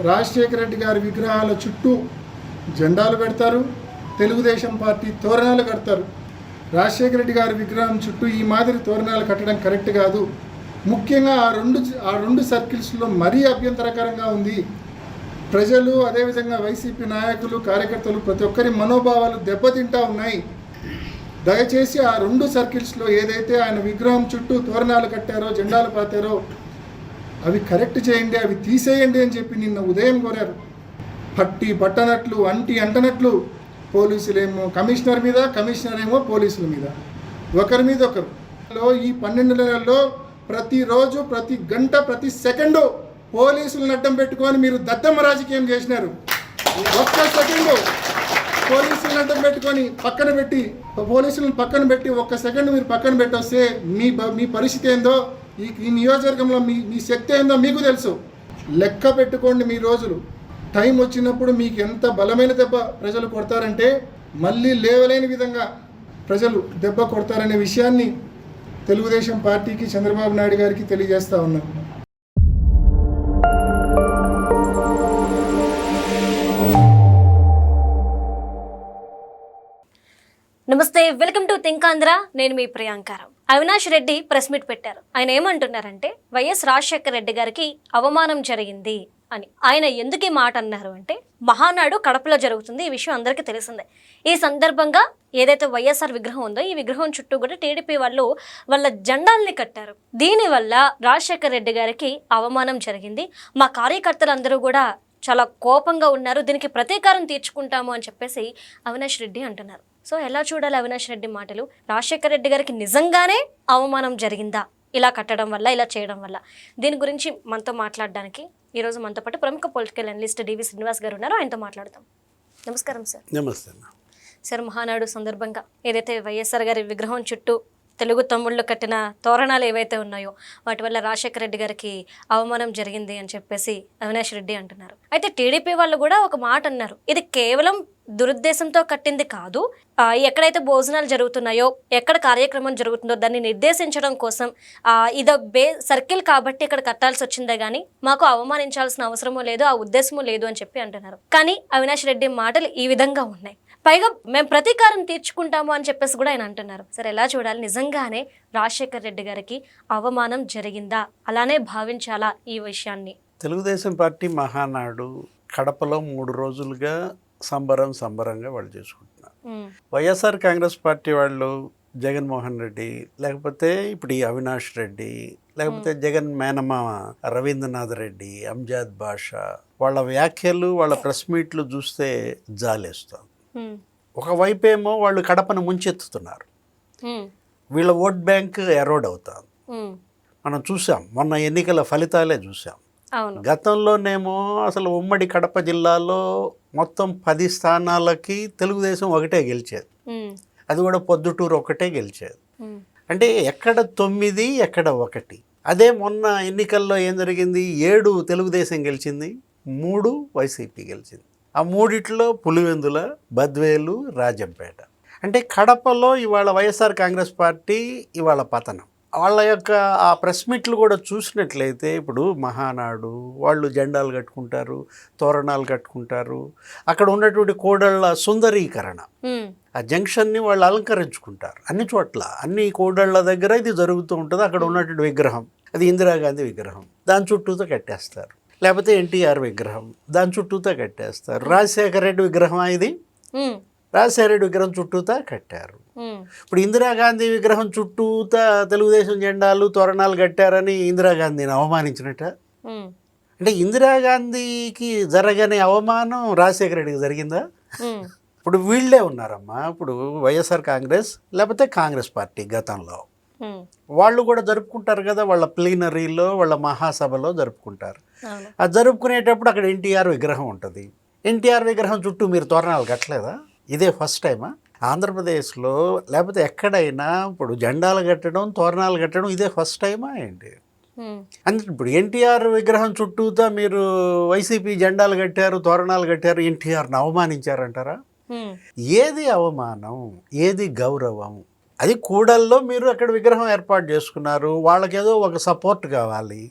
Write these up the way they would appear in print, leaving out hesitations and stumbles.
రాజశేఖర రెడ్డి గారి విగ్రహాల చుట్టూ జెండాలు పెడతారు, తెలుగుదేశం పార్టీ తోరణాలు కడతారు. రాజశేఖర రెడ్డి గారి విగ్రహం చుట్టూ ఈ మాదిరి తోరణాలు కట్టడం కరెక్ట్ కాదు. ముఖ్యంగా ఆ రెండు సర్కిల్స్లో మరీ అభ్యంతరకరంగా ఉంది. ప్రజలు అదేవిధంగా వైసీపీ నాయకులు కార్యకర్తలు ప్రతి ఒక్కరి మనోభావాలు దెబ్బతింటా ఉన్నాయి. దయచేసి ఆ రెండు సర్కిల్స్లో ఏదైతే ఆయన విగ్రహం చుట్టూ తోరణాలు కట్టారో జెండాలు పాతారో అవి కరెక్ట్ చేయండి, అవి తీసేయండి అని చెప్పి నిన్న ఉదయం కోరారు. పట్టి పట్టనట్లు అంటనట్లు పోలీసులేమో కమిషనర్ మీద, కమిషనర్ ఏమో పోలీసుల మీద, ఒకరి మీద ఒకరు. ఈ 12 నెలల్లో ప్రతిరోజు, ప్రతి గంట, ప్రతి సెకండు పోలీసులను అడ్డం పెట్టుకొని మీరు దద్దమ్మ రాజకీయం చేసినారు. ఒక్క సెకండు పోలీసులను అడ్డం పెట్టుకొని పోలీసులను పక్కన పెట్టి ఒక్క సెకండ్ మీరు పక్కన పెట్టొస్తే మీ పరిస్థితి ఏందో, ఈ నియోజకవర్గంలో మీ శక్తి ఏందో మీకు తెలుసు. లెక్క పెట్టుకోండి. మీ రోజులు టైం వచ్చినప్పుడు మీకు ఎంత బలమైన దెబ్బ ప్రజలు కొడతారంటే మళ్ళీ లేవలేని విధంగా ప్రజలు దెబ్బ కొడతారనే విషయాన్ని తెలుగుదేశం పార్టీకి, చంద్రబాబు నాయుడు గారికి తెలియజేస్తా ఉన్నాను. నమస్తే, వెల్కమ్ టు థింక్ ఆంధ్ర. నేను మీ ప్రియాంకారం. అవినాష్ రెడ్డి ప్రెస్ మీట్ పెట్టారు. ఆయన ఏమంటున్నారంటే వైఎస్ రాజశేఖర రెడ్డి గారికి అవమానం జరిగింది అని. ఆయన ఎందుకు ఈ మాట అన్నారు అంటే, మహానాడు కడపలో జరుగుతుంది, ఈ విషయం అందరికీ తెలిసిందే. ఈ సందర్భంగా ఏదైతే వైఎస్ఆర్ విగ్రహం ఉందో ఈ విగ్రహం చుట్టూ కూడా టీడీపీ వాళ్ళు వాళ్ళ జెండాల్ని కట్టారు. దీనివల్ల రాజశేఖర రెడ్డి గారికి అవమానం జరిగింది, మా కార్యకర్తలందరూ కూడా చాలా కోపంగా ఉన్నారు, దీనికి ప్రతీకారం తీర్చుకుంటాము అని చెప్పేసి అవినాష్ రెడ్డి అంటున్నారు. సో ఎలా చూడాలి అవినాష్ రెడ్డి మాటలు? రాజశేఖర రెడ్డి గారికి నిజంగానే అవమానం జరిగిందా ఇలా కట్టడం వల్ల, ఇలా చేయడం వల్ల? దీని గురించి మనతో మాట్లాడడానికి ఈరోజు మనతో పాటు ప్రముఖ పొలిటికల్ అనలిస్ట్ డివి శ్రీనివాస్ గారు ఉన్నారు. ఆయనతో మాట్లాడతాం. నమస్కారం సార్. నమస్తే సార్, మహానాడు సందర్భంగా ఏదైతే వైఎస్ఆర్ గారి విగ్రహం చుట్టూ తెలుగు తమ్ముళ్ళు కట్టిన తోరణాలు ఏవైతే ఉన్నాయో వాటి వల్ల రాజశేఖర రెడ్డి గారికి అవమానం జరిగింది అని చెప్పేసి అవినాష్ రెడ్డి అంటున్నారు. అయితే టీడీపీ వాళ్ళు కూడా ఒక మాట అన్నారు, ఇది కేవలం దురుద్దేశంతో కట్టింది కాదు, ఎక్కడైతే భోజనాలు జరుగుతున్నాయో, ఎక్కడ కార్యక్రమం జరుగుతుందో దాన్ని నిర్దేశించడం కోసం ఇది సర్కిల్ కాబట్టి ఇక్కడ కట్టాల్సి వచ్చిందే కానీ మాకు అవమానించాల్సిన అవసరమూ లేదు, ఆ ఉద్దేశమూ లేదు అని చెప్పి అంటున్నారు. కానీ అవినాష్ రెడ్డి మాటలు ఈ విధంగా ఉన్నాయి. పైగా మేము ప్రతీకారం తీర్చుకుంటాము అని చెప్పేసి కూడా ఆయన అంటున్నారు. సరే ఎలా చూడాలి? నిజంగానే రాజశేఖర రెడ్డి గారికి అవమానం జరిగిందా, అలానే భావించాలా ఈ విషయాన్ని? తెలుగుదేశం పార్టీ మహానాడు కడపలో 3 రోజులుగా సంబరంగా వాళ్ళు చేసుకుంటున్నారు. వైఎస్ఆర్ కాంగ్రెస్ పార్టీ వాళ్ళు జగన్మోహన్ రెడ్డి, లేకపోతే ఇప్పుడు ఈ అవినాష్ రెడ్డి, లేకపోతే జగన్ మేనమామ రవీంద్రనాథ్ రెడ్డి, అంజాద్ బాషా, వాళ్ళ వ్యాఖ్యలు, వాళ్ళ ప్రెస్ మీట్లు చూస్తే జాలేస్తాం. ఒకవైపేమో వాళ్ళు కడపను ముంచెత్తుతున్నారు, వీళ్ళ ఓట్ బ్యాంక్ ఎరోడ్ అవుతుంది. మనం చూసాం, మొన్న ఎన్నికల ఫలితాలే చూసాం. గతంలోనేమో అసలు ఉమ్మడి కడప జిల్లాలో మొత్తం 10 స్థానాలకి తెలుగుదేశం ఒకటే గెలిచేది, అది కూడా పొద్దుటూరు ఒకటే గెలిచేది. అంటే ఎక్కడ 9 ఎక్కడ 1. అదే మొన్న ఎన్నికల్లో ఏం జరిగింది, 7 తెలుగుదేశం గెలిచింది, 3 వైసీపీ గెలిచింది. ఆ 3 పులివెందుల, బద్వేలు, రాజంపేట. అంటే కడపలో ఇవాళ వైఎస్ఆర్ కాంగ్రెస్ పార్టీ ఇవాళ పతనం. వాళ్ళ యొక్క ఆ ప్రెస్ మీట్లు కూడా చూసినట్లయితే ఇప్పుడు మహానాడు వాళ్ళు జెండాలు కట్టుకుంటారు, తోరణాలు కట్టుకుంటారు, అక్కడ ఉన్నటువంటి కోడళ్ళ సుందరీకరణ, ఆ జంక్షన్ని వాళ్ళు అలంకరించుకుంటారు. అన్ని చోట్ల అన్ని కోడళ్ళ దగ్గర ఇది జరుగుతూ ఉంటుంది. అక్కడ ఉన్నటువంటి విగ్రహం అది ఇందిరాగాంధీ విగ్రహం, దాని చుట్టూతో కట్టేస్తారు. లేకపోతే ఎన్టీఆర్ విగ్రహం, దాని చుట్టూతో కట్టేస్తారు. రాజశేఖర రెడ్డి విగ్రహం ఇది, రాజశేఖర రెడ్డి విగ్రహం చుట్టూతా కట్టారు. ఇప్పుడు ఇందిరాగాంధీ విగ్రహం చుట్టూతా తెలుగుదేశం జెండాలు, తోరణాలు కట్టారని ఇందిరాగాంధీని అవమానించినట్ట. అంటే ఇందిరాగాంధీకి జరగని అవమానం రాజశేఖర రెడ్డికి జరిగిందా? ఇప్పుడు వీళ్ళే ఉన్నారమ్మా, ఇప్పుడు వైఎస్ఆర్ కాంగ్రెస్ లేకపోతే కాంగ్రెస్ పార్టీ గతంలో వాళ్ళు కూడా జరుపుకుంటారు కదా, వాళ్ళ ప్లీనరీలో, వాళ్ళ మహాసభలో జరుపుకుంటారు. అది జరుపుకునేటప్పుడు అక్కడ ఎన్టీఆర్ విగ్రహం ఉంటుంది. ఎన్టీఆర్ విగ్రహం చుట్టూ మీరు తోరణాలు కట్టలేదా? ఇదే ఫస్ట్ టైమా ఆంధ్రప్రదేశ్లో? లేకపోతే ఎక్కడైనా ఇప్పుడు జెండాలు కట్టడం, తోరణాలు కట్టడం ఇదే ఫస్ట్ టైమా ఏంటి? అంటే ఇప్పుడు ఎన్టీఆర్ విగ్రహం చుట్టూతా మీరు వైసీపీ జెండాలు కట్టారు, తోరణాలు కట్టారు, ఎన్టీఆర్ని అవమానించారంటారా? ఏది అవమానం, ఏది గౌరవం? అది కూడల్లో మీరు అక్కడ విగ్రహం ఏర్పాటు చేసుకున్నారు, వాళ్ళకేదో ఒక సపోర్ట్ కావాలి.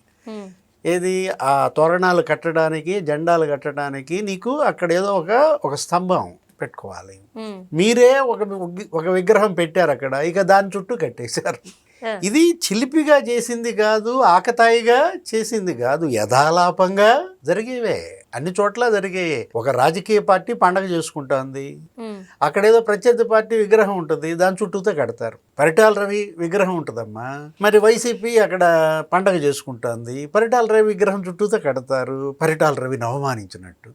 ఏది ఆ తోరణాలు కట్టడానికి, జెండాలు కట్టడానికి నీకు అక్కడ ఏదో ఒక స్తంభం పెట్టుకోవాలి. మీరే ఒక విగ్రహం పెట్టారు అక్కడ, ఇక దాని చుట్టూ కట్టేశారు. ఇది చిలిపిగా చేసింది కాదు, ఆకతాయిగా చేసింది కాదు, యథాలాపంగా జరిగేవే, అన్ని చోట్ల జరిగాయి. ఒక రాజకీయ పార్టీ పండగ చేసుకుంటోంది, అక్కడేదో ప్రత్యర్థి పార్టీ విగ్రహం ఉంటుంది, దాని చుట్టూతో కడతారు. పరిటాల రవి విగ్రహం ఉంటుందమ్మా, మరి వైసీపీ అక్కడ పండగ చేసుకుంటోంది, పరిటాల రవి విగ్రహం చుట్టూతో కడతారు, పరిటాల రవిని అవమానించినట్టు.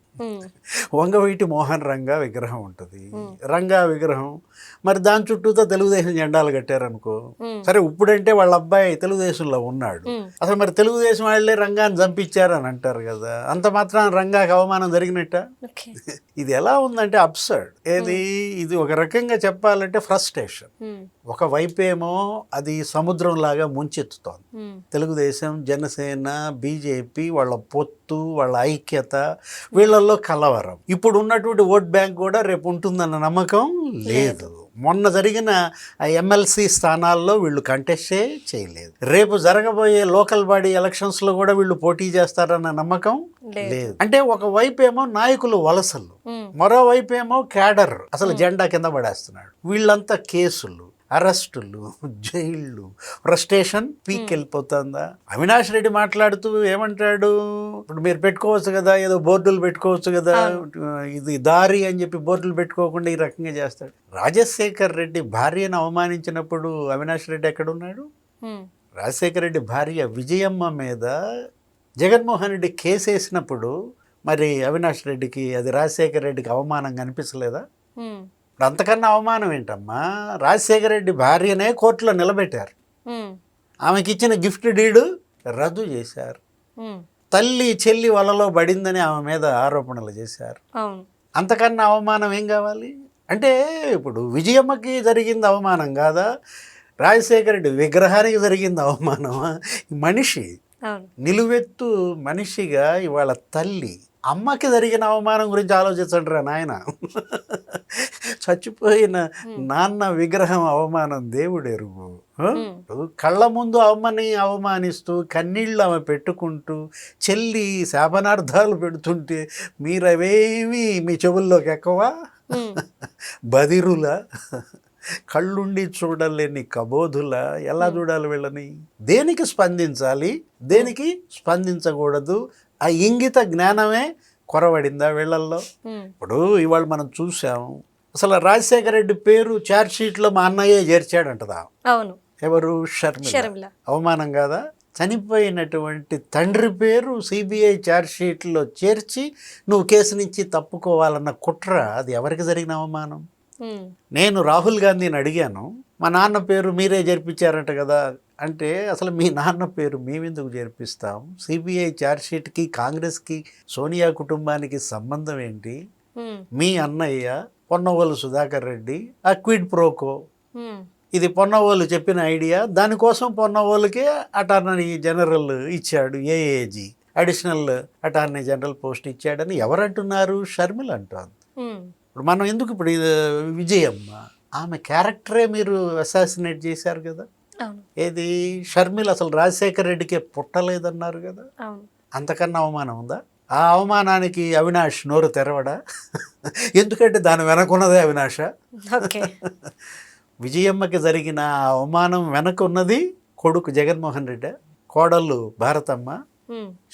వంగవీటి మోహన్ రంగా విగ్రహం ఉంటుంది, రంగా విగ్రహం, మరి దాని చుట్టూతో తెలుగుదేశం జెండాలు కట్టారనుకో, సరే ఇప్పుడంటే వాళ్ళ అబ్బాయి తెలుగుదేశంలో ఉన్నాడు, అసలు మరి తెలుగుదేశం వాళ్ళే రంగాన్ని చంపించారని అంటారు కదా, అంత మాత్రం రంగాకి అవమానం జరిగినట్ట? ఇది ఎలా ఉందంటే అబ్సర్డ్. ఇది ఒక రకంగా చెప్పాలంటే ఫ్రస్ట్రేషన్. ఒక వైపేమో అది సముద్రం లాగా ముంచెత్తుతోంది. తెలుగుదేశం, జనసేన, బీజేపీ వాళ్ళ పొత్తు, వాళ్ళ ఐక్యత, వీళ్ళల్లో కలవరం. ఇప్పుడు ఉన్నటువంటి ఓట్ బ్యాంక్ కూడా రేపు ఉంటుందన్న నమ్మకం లేదు. మొన్న జరిగిన ఎమ్మెల్సీ స్థానాల్లో వీళ్ళు కంటెస్టే చేయలేదు. రేపు జరగబోయే లోకల్ బాడీ ఎలక్షన్స్లో కూడా వీళ్ళు పోటీ చేస్తారన్న నమ్మకం లేదు. అంటే ఒక వైపేమో నాయకులు వలసలు, మరోవైపేమో క్యాడర్ అసలు జెండా కింద పడేస్తున్నాడు. వీళ్ళంతా కేసులు, అరెస్టులు, జైళ్ళు, ఫ్రస్ట్రేషన్ పీక్ వెళ్ళిపోతుందా? అవినాష్ రెడ్డి మాట్లాడుతూ ఏమంటాడు, ఇప్పుడు మీరు పెట్టుకోవచ్చు కదా, ఏదో బోర్డులు పెట్టుకోవచ్చు కదా, ఇది దారి అని చెప్పి బోర్డులు పెట్టుకోకుండా ఈ రకంగా చేస్తాడు. రాజశేఖర్ రెడ్డి భార్యను అవమానించినప్పుడు అవినాష్ రెడ్డి ఎక్కడున్నాడు? రాజశేఖర్ రెడ్డి భార్య విజయమ్మ మీద జగన్మోహన్ రెడ్డి కేసు వేసినప్పుడు మరి అవినాష్ రెడ్డికి అది రాజశేఖర్ రెడ్డికి అవమానంగా అనిపించలేదా? అంతకన్నా అవమానం ఏంటమ్మా? రాజశేఖర రెడ్డి భార్యనే కోర్టులో నిలబెట్టారు, ఆమెకి ఇచ్చిన గిఫ్ట్ డీడు రద్దు చేశారు, తల్లి చెల్లి వలలో పడిందని ఆమె మీద ఆరోపణలు చేశారు. అంతకన్నా అవమానం ఏం కావాలి? అంటే ఇప్పుడు విజయమ్మకి జరిగింది అవమానం కాదా, రాజశేఖర రెడ్డి విగ్రహానికి జరిగింది అవమానమా? మనిషి నిలువెత్తు మనిషిగా ఇవాళ తల్లి అమ్మకి జరిగిన అవమానం గురించి ఆలోచించండి రా నాయన. చచ్చిపోయిన నాన్న విగ్రహం అవమానం దేవుడెరుగు. కళ్ళ ముందు అమ్మని అవమానిస్తూ కన్నీళ్ళు ఆమె పెట్టుకుంటూ చెల్లి శాపనార్థాలు పెడుతుంటే మీరవేమి మీ చెవుల్లోకి ఎక్కవా? బదిరుల కళ్ళుండి చూడలేని కబోధుల ఎలా చూడాలి వీళ్ళని? దేనికి స్పందించాలి, దేనికి స్పందించకూడదు, ఆ ఇంగిత జ్ఞానమే కొరవడిందా వీళ్ళల్లో? ఇప్పుడు ఇవాళ మనం చూసాం, అసలు రాజశేఖర రెడ్డి పేరు ఛార్జ్ షీట్లో మా అన్నయ్యే చేర్చాడంటదా. అవును. ఎవరు? షర్మిల. అవమానం కాదా? చనిపోయినటువంటి తండ్రి పేరు సిబిఐ ఛార్జ్ షీట్లో చేర్చి నువ్వు కేసు నుంచి తప్పుకోవాలన్న కుట్ర, అది ఎవరికి జరిగిన అవమానం? నేను రాహుల్ గాంధీని అడిగాను, మా నాన్న పేరు మీరే జరిపించారంట కదా అంటే, అసలు మీ నాన్న పేరు మేమెందుకు జరిపిస్తాం? సిబిఐ ఛార్జ్షీట్కి కాంగ్రెస్కి సోనియా కుటుంబానికి సంబంధం ఏంటి? మీ అన్నయ్య పొన్నవోలు సుధాకర్ రెడ్డి ఆ క్విడ్ ప్రోకో, ఇది పొన్నవోలు చెప్పిన ఐడియా, దానికోసం పొన్నవోలుకే అటార్నీ జనరల్ ఇచ్చాడు, AAG additional attorney general post ఇచ్చాడని ఎవరంటున్నారు? షర్మిల అంటారు. ఇప్పుడు మనం ఎందుకు, ఇప్పుడు విజయమ్మ ఆమె క్యారెక్టరే మీరు అసాసినేట్ చేశారు కదా. ఏది షర్మిల అసలు రాజశేఖర్ రెడ్డికే పుట్టలేదన్నారు కదా. అంతకన్నా అవమానం ఉందా? ఆ అవమానానికి అవినాష్ నోరు తెరవడా? ఎందుకంటే దాని వెనకున్నదే అవినాష. విజయమ్మకి జరిగిన అవమానం వెనకున్నది కొడుకు జగన్మోహన్ రెడ్డి, కోడళ్ళు భారతమ్మ.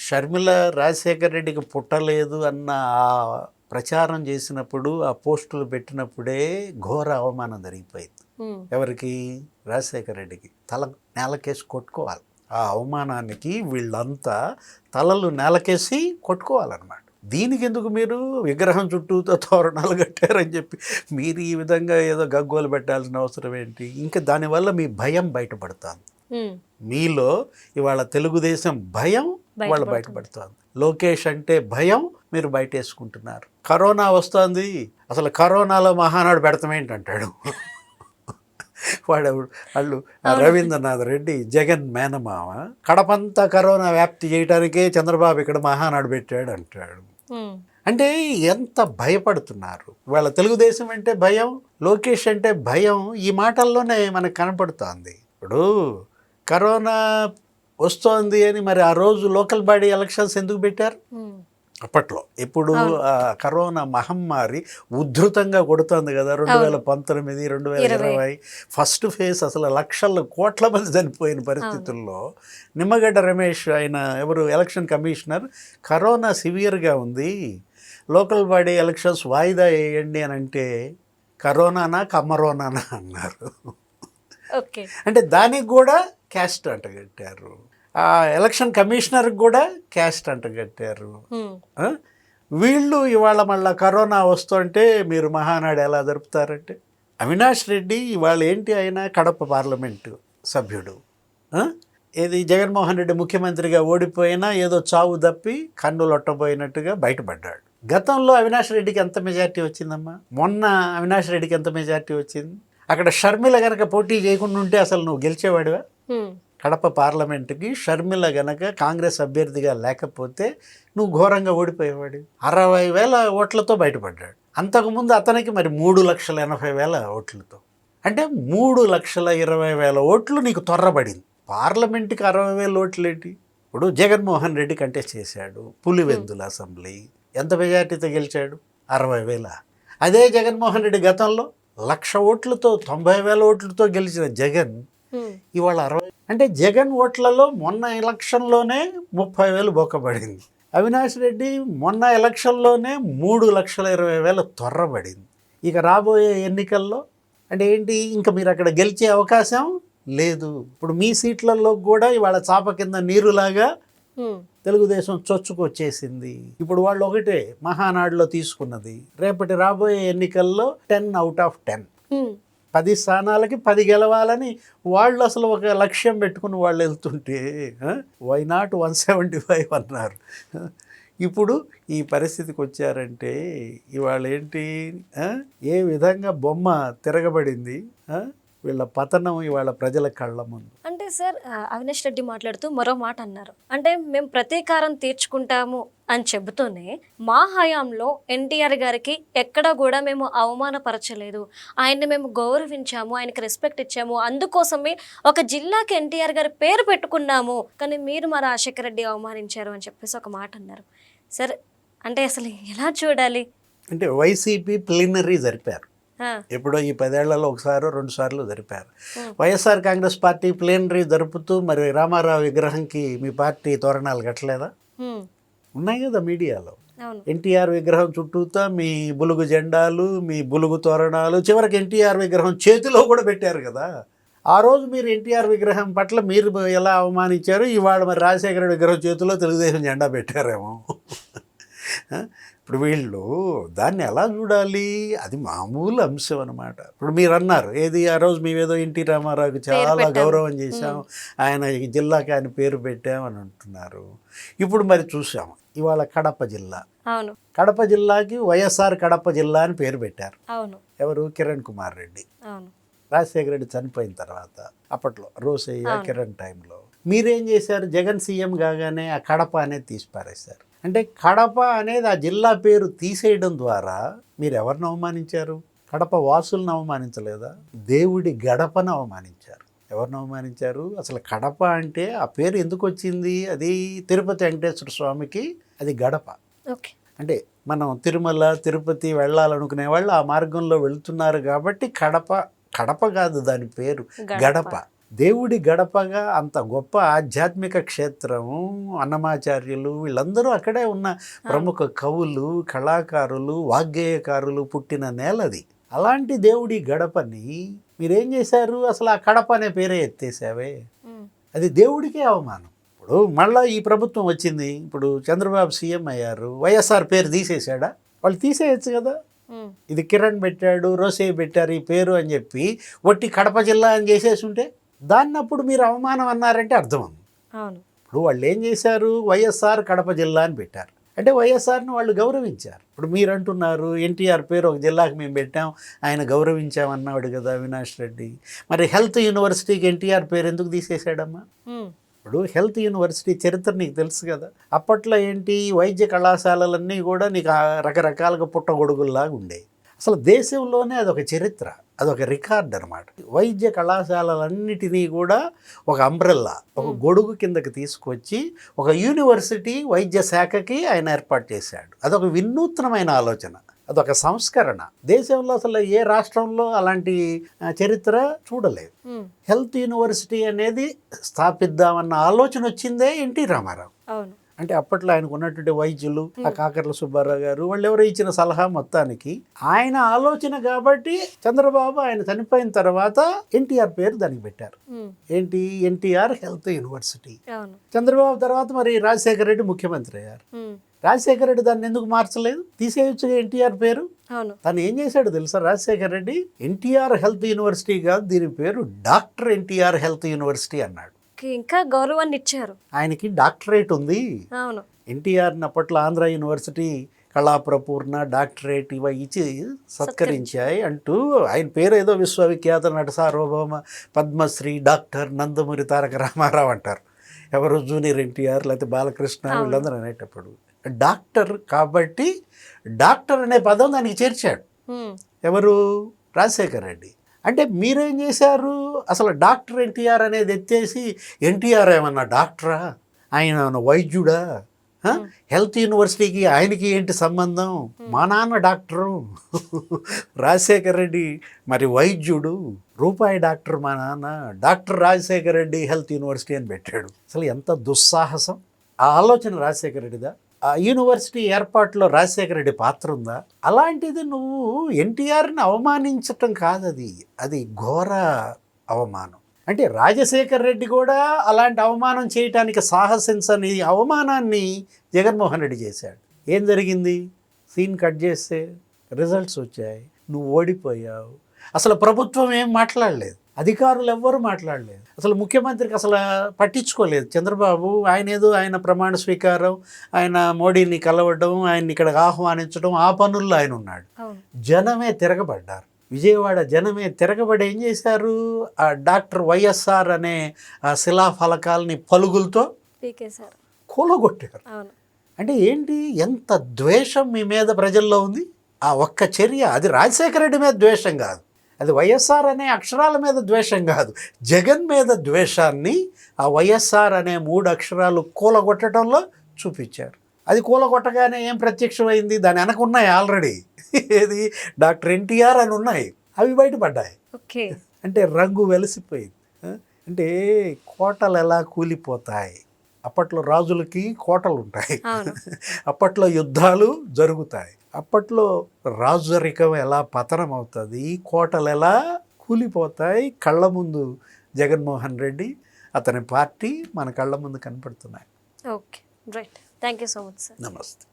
షర్మిల రాజశేఖర్ రెడ్డికి పుట్టలేదు అన్న ఆ ప్రచారం చేసినప్పుడు, ఆ పోస్టులు పెట్టినప్పుడే ఘోర అవమానం జరిగిపోయింది. ఎవరికి? రాజశేఖర రెడ్డికి. తల నేలకేసి కొట్టుకోవాలి. ఆ అవమానానికి వీళ్ళంతా తలలు నేలకేసి కొట్టుకోవాలన్నమాట. దీనికి ఎందుకు మీరు విగ్రహం చుట్టూతో తోరణాలు కట్టారని చెప్పి మీరు ఈ విధంగా ఏదో గగ్గోలు పెట్టాల్సిన అవసరం ఏంటి? ఇంకా దానివల్ల మీ భయం బయటపడుతుంది. మీలో ఇవాళ తెలుగుదేశం భయం వాళ్ళు బయటపడుతుంది. లోకేష్ అంటే భయం మీరు బయటేసుకుంటున్నారు. కరోనా వస్తుంది, అసలు కరోనాలో మహానాడు పెడతామేంటంటాడు వాళ్ళు రవీంద్రనాథ్ రెడ్డి, జగన్ మేనమామ. కడపంతా కరోనా వ్యాప్తి చేయడానికే చంద్రబాబు ఇక్కడ మహానాడు పెట్టాడు అంటాడు. అంటే ఎంత భయపడుతున్నారు. వాళ్ళ తెలుగుదేశం అంటే భయం, లోకేష్ అంటే భయం, ఈ మాటల్లోనే మనకు కనపడుతోంది. ఇప్పుడు కరోనా వస్తోంది అని మరి ఆ రోజు లోకల్ బాడీ ఎలక్షన్స్ ఎందుకు పెట్టారు అప్పట్లో? ఇప్పుడు కరోనా మహమ్మారి ఉధృతంగా కొడుతుంది కదా, 2019 2020 ఫస్ట్ ఫేజ్ అసలు లక్షల కోట్ల మంది చనిపోయిన పరిస్థితుల్లో నిమ్మగడ్డ రమేష్ ఆయన ఎవరు ఎలక్షన్ కమిషనర్, కరోనా సివియర్గా ఉంది, లోకల్ బాడీ ఎలక్షన్స్ వాయిదా వేయండి అని అంటే కరోనానా కమ్మరోనానా అన్నారు. అంటే దానికి కూడా క్యాస్ట్ అంటగట్టారు, ఆ ఎలక్షన్ కమిషనర్కి కూడా క్యాస్ట్ అంటగట్టారు. వీళ్ళు ఇవాళ మళ్ళీ కరోనా వస్తుంటే మీరు మహానాడు ఎలా జరుపుతారంటే? అవినాష్ రెడ్డి ఇవాళ ఏంటి, ఆయన కడప పార్లమెంటు సభ్యుడు, ఏది జగన్మోహన్ రెడ్డి ముఖ్యమంత్రిగా ఓడిపోయినా ఏదో చావు తప్పి కన్నులొట్టబోయినట్టుగా బయటపడ్డాడు. గతంలో అవినాష్ రెడ్డికి ఎంత మెజార్టీ వచ్చిందమ్మా? మొన్న అవినాష్ రెడ్డికి ఎంత మెజార్టీ వచ్చింది? అక్కడ షర్మిల గనక పోటీ చేయకుండా ఉంటే అసలు నువ్వు గెలిచేవాడివా? కడప పార్లమెంటుకి షర్మిల గనక కాంగ్రెస్ అభ్యర్థిగా లేకపోతే నువ్వు ఘోరంగా ఓడిపోయేవాడు. 60,000 ఓట్లతో బయటపడ్డాడు. అంతకుముందు అతనికి మరి 3,80,000 ఓట్లతో, అంటే 3,20,000 ఓట్లు నీకు తొర్రబడింది. పార్లమెంటుకి 60,000 ఓట్లు ఏంటి? ఇప్పుడు జగన్మోహన్ రెడ్డి కంటెస్ట్ చేశాడు పులివెందుల అసెంబ్లీ, ఎంత మెజార్టీతో గెలిచాడు? 60,000. అదే జగన్మోహన్ రెడ్డి గతంలో 1,00,000 ఓట్లతో 90,000 ఓట్లతో గెలిచిన జగన్ ఇవాళ 60. అంటే జగన్ ఓట్లలో మొన్న ఎలక్షన్లోనే 30,000 బొక్కబడింది. అవినాష్ రెడ్డి మొన్న ఎలక్షన్లోనే 3,20,000 తొర్రబడింది. ఇక రాబోయే ఎన్నికల్లో అంటే ఏంటి, ఇంకా మీరు అక్కడ గెలిచే అవకాశం లేదు. ఇప్పుడు మీ సీట్లలో కూడా ఇవాళ చాప కింద నీరులాగా తెలుగుదేశం చొచ్చుకొచ్చేసింది. ఇప్పుడు వాళ్ళు ఒకటే మహానాడులో తీసుకున్నది. రేపటి రాబోయే ఎన్నికల్లో 10 out of 10, 10 స్థానాలకి 10 గెలవాలని వాళ్ళు అసలు ఒక లక్ష్యం పెట్టుకుని వాళ్ళు వెళ్తుంటే వై నాట్ 175 అన్నారు. ఇప్పుడు ఈ పరిస్థితికి వచ్చారంటే ఇవాళ ఏంటి, ఏ విధంగా బొమ్మ తిరగబడింది, వీళ్ళ పతనం ఇవాళ ప్రజల కళ్ళ ముందు. అంటే సార్ అవినాష్ రెడ్డి మాట్లాడుతూ మరో మాట అన్నారు, అంటే మేము ప్రతీకారం తీర్చుకుంటాము అని చెబుతూనే మా హయాంలో ఎన్టీఆర్ గారికి ఎక్కడా కూడా మేము అవమానపరచలేదు, ఆయన్ని మేము గౌరవించాము, ఆయనకి రెస్పెక్ట్ ఇచ్చాము, అందుకోసమే ఒక జిల్లాకి ఎన్టీఆర్ గారి పేరు పెట్టుకున్నాము, కానీ మీరు మా రాజశేఖర రెడ్డి అవమానించారు అని చెప్పేసి ఒక మాట అన్నారు. సార్ అంటే అసలు ఎలా చూడాలి? అంటే వైసీపీ ప్లీనరీ జరిపారు ఎప్పుడో ఈ 10 ఏళ్లలో 1-2 సార్లు జరిపారు. వైఎస్ఆర్ కాంగ్రెస్ పార్టీ ప్లేనరీ జరుపుతూ మరి రామారావు విగ్రహంకి మీ పార్టీ తోరణాలు కట్టలేదా? ఉన్నాయి కదా మీడియాలో. ఎన్టీఆర్ విగ్రహం చుట్టూతా మీ బులుగు జెండాలు, మీ బులుగు తోరణాలు, చివరికి ఎన్టీఆర్ విగ్రహం చేతిలో కూడా పెట్టారు కదా. ఆ రోజు మీరు ఎన్టీఆర్ విగ్రహం పట్ల మీరు ఎలా అవమానించారు, ఇవాళ మరి రాజశేఖర విగ్రహం చేతిలో తెలుగుదేశం జెండా పెట్టారేమో. ఇప్పుడు వీళ్ళు దాన్ని ఎలా చూడాలి? అది మామూలు అంశం అనమాట. ఇప్పుడు మీరు అన్నారు ఏది, ఆ రోజు మేమేదో ఎన్టీ రామారావుకి చాలా గౌరవం చేశాం, ఆయన జిల్లాకి ఆయన పేరు పెట్టామని అంటున్నారు. ఇప్పుడు మరి చూసాము ఇవాళ కడప జిల్లా, కడప జిల్లాకి వైఎస్ఆర్ కడప జిల్లా అని పేరు పెట్టారు. ఎవరు? కిరణ్ కుమార్ రెడ్డి. రాజశేఖర రెడ్డి చనిపోయిన తర్వాత అప్పట్లో రోసయ్య కిరణ్ టైంలో మీరేం చేశారు? జగన్ సీఎం కాగానే ఆ కడప అనేది తీసి పారేశారు. అంటే కడప అనేది ఆ జిల్లా పేరు తీసేయడం ద్వారా మీరు ఎవరిని అవమానించారు? కడప వాసులను అవమానించలేదా? దేవుడి గడపను అవమానించారు. ఎవరిని అవమానించారు? అసలు కడప అంటే ఆ పేరు ఎందుకు వచ్చింది? అది తిరుపతి వెంకటేశ్వర స్వామికి అది గడప. అంటే మనం తిరుమల తిరుపతి వెళ్ళాలనుకునే వాళ్ళు ఆ మార్గంలో వెళ్తున్నారు కాబట్టి కడప, కడప కాదు దాని పేరు గడప. దేవుడి గడపగా అంత గొప్ప ఆధ్యాత్మిక క్షేత్రము, అన్నమాచార్యులు వీళ్ళందరూ అక్కడే ఉన్న ప్రముఖ కవులు, కళాకారులు, వాగ్గేయకారులు పుట్టిన నేలది. అలాంటి దేవుడి గడపని మీరేం చేశారు? అసలు ఆ కడప అనే పేరే ఎత్తేసావే, అది దేవుడికే అవమానం. ఇప్పుడు మళ్ళీ ఈ ప్రభుత్వం వచ్చింది, ఇప్పుడు చంద్రబాబు సీఎం అయ్యారు, వైఎస్ఆర్ పేరు తీసేశాడా? వాళ్ళు తీసేయచ్చు కదా. ఇది కిరణ్ పెట్టాడు, రోసయ్య పెట్టారు ఈ పేరు అని చెప్పి ఒట్టి కడప జిల్లా అని చేసేసి ఉంటే దాన్ని అప్పుడు మీరు అవమానం అన్నారంటే అర్థం. ఇప్పుడు వాళ్ళు ఏం చేశారు? వైఎస్ఆర్ కడప జిల్లా అని పెట్టారు. అంటే వైఎస్ఆర్ని వాళ్ళు గౌరవించారు. ఇప్పుడు మీరు అంటున్నారు ఎన్టీఆర్ పేరు ఒక జిల్లాకి మేము పెట్టాం, ఆయన గౌరవించామన్నాడు కదా అవినాష్ రెడ్డి. మరి హెల్త్ యూనివర్సిటీకి ఎన్టీఆర్ పేరు ఎందుకు తీసేసాడమ్మా? ఇప్పుడు హెల్త్ యూనివర్సిటీ చరిత్ర నీకు తెలుసు కదా. అప్పట్లో ఏంటి, వైద్య కళాశాలలన్నీ కూడా నీకు రకరకాలుగా పుట్టగొడుగుల్లాగా ఉండేవి. అసలు దేశంలోనే అదొక చరిత్ర. అదొక రికార్డ్ అనమాట. వైద్య కళాశాలలన్నిటినీ కూడా ఒక అంబ్రెల్లా, ఒక గొడుగు కిందకి తీసుకొచ్చి ఒక యూనివర్సిటీ వైద్య శాఖకి ఆయన ఏర్పాటు చేశాడు. అదొక వినూత్నమైన ఆలోచన, అదొక సంస్కరణ. దేశంలో అసలు ఏ రాష్ట్రంలో అలాంటి చరిత్ర చూడలేదు. హెల్త్ యూనివర్సిటీ అనేది స్థాపిద్దామన్న ఆలోచన వచ్చిందే ఎన్టీ రామారావు. అవును. అంటే అప్పట్లో ఆయనకు ఉన్నటువంటి వైద్యులు, ఆ కాకర్ల సుబ్బారావు గారు, వాళ్ళు ఎవరో ఇచ్చిన సలహా మొత్తానికి ఆయన ఆలోచన కాబట్టి చంద్రబాబు ఆయన చనిపోయిన తర్వాత ఎన్టీఆర్ పేరు దానికి పెట్టారు. ఏంటి? NTR health university. చంద్రబాబు తర్వాత మరి రాజశేఖర రెడ్డి ముఖ్యమంత్రి అయ్యారు. రాజశేఖర రెడ్డి దాన్ని ఎందుకు మార్చలేదు? తీసేయొచ్చుగా ఎన్టీఆర్ పేరు. తను ఏం చేశాడు తెలుసా రాజశేఖర రెడ్డి? ఎన్టీఆర్ హెల్త్ యూనివర్సిటీ కాదు, దీని పేరు డాక్టర్ ఎన్టీఆర్ హెల్త్ యూనివర్సిటీ అన్నాడు. ఇంకా గౌరవాన్ని ఇచ్చారు. ఆయనకి డాక్టరేట్ ఉంది. అవును. ఎన్టీఆర్ అప్పట్లో ఆంధ్ర యూనివర్సిటీ కళాప్రపూర్ణ డాక్టరేట్ ఇవి ఇచ్చి సత్కరించాయి అంటూ ఆయన పేరు ఏదో విశ్వవిఖ్యాత నట సార్వభౌమ పద్మశ్రీ డాక్టర్ నందమూరి తారక రామారావు అంటారు. ఎవరు? జూనియర్ ఎన్టీఆర్ లేకపోతే బాలకృష్ణ వీళ్ళందరూ అనేటప్పుడు డాక్టర్ కాబట్టి డాక్టర్ అనే పదం దానికి చేర్చాడు. ఎవరు? రాజశేఖర్ రెడ్డి. అంటే మీరేం చేశారు? అసలు డాక్టర్ ఎన్టీఆర్ అనేది ఎత్తేసి ఎన్టీఆర్ ఏమన్నా డాక్టరా? ఆయన వైద్యుడా? హెల్త్ యూనివర్సిటీకి ఆయనకి ఏంటి సంబంధం? మా నాన్న డాక్టరు, రాజశేఖర్ రెడ్డి మరి వైద్యుడు, రూపాయి డాక్టర్ మా నాన్న, doctor Rajasekhar Reddy health university అని పెట్టాడు. అసలు ఎంత దుస్సాహసం! ఆ ఆలోచన రాజశేఖర్ రెడ్డిదా? ఆ యూనివర్సిటీ ఏర్పాటులో రాజశేఖర రెడ్డి పాత్ర ఉందా? అలాంటిది నువ్వు ఎన్టీఆర్ని అవమానించటం కాదు, అది ఘోర అవమానం. అంటే రాజశేఖర్ రెడ్డి కూడా అలాంటి అవమానం చేయటానికి సాహసించని అవమానాన్ని జగన్మోహన్ రెడ్డి చేశాడు. ఏం జరిగింది? సీన్ కట్ చేస్తే రిజల్ట్స్ వచ్చాయి, నువ్వు ఓడిపోయావు. అసలు ప్రభుత్వం ఏం మాట్లాడలేదు, అధికారులు ఎవ్వరూ మాట్లాడలేదు, అసలు ముఖ్యమంత్రికి అసలు పట్టించుకోలేదు. చంద్రబాబు ఆయన ప్రమాణ స్వీకారం, ఆయన మోడీని కలవడం, ఆయన్ని ఇక్కడికి ఆహ్వానించడం, ఆ పనుల్లో ఆయన ఉన్నాడు. జనమే తిరగబడ్డారు. విజయవాడ జనమే తిరగబడి ఏం చేశారు? ఆ డాక్టర్ వైఎస్ఆర్ అనే ఆ శిలాఫలకాలని పలుగులతో కూలగొట్టారు. అంటే ఏంటి? ఎంత ద్వేషం మీ మీద ప్రజల్లో ఉంది! ఆ ఒక్క చర్య, అది రాజశేఖర రెడ్డి మీద ద్వేషం కాదు, అది వైఎస్ఆర్ అనే అక్షరాల మీద ద్వేషం కాదు, జగన్ మీద ద్వేషాన్ని ఆ వైఎస్ఆర్ అనే 3 అక్షరాలు కూలగొట్టడంలో చూపించారు. అది కూలగొట్టగానే ఏం ప్రత్యక్షమైంది? దాని వెనక ఉన్నాయి ఆల్రెడీ. ఏది? డాక్టర్ ఎన్టీఆర్ అని ఉన్నాయి, అవి బయటపడ్డాయి. అంటే రంగు వెలిసిపోయింది. అంటే కోటలు ఎలా కూలిపోతాయి? అప్పట్లో రాజులకి కోటలు ఉంటాయి, అప్పట్లో యుద్ధాలు జరుగుతాయి, అప్పట్లో రాజరికం ఎలా పతనం అవుతుంది, కోటలు ఎలా కూలిపోతాయి. కళ్ళ ముందు జగన్మోహన్ రెడ్డి, అతని పార్టీ మన కళ్ళ ముందు కనపడుతున్నాయి. Okay, right. Thank you so much sir. నమస్తే.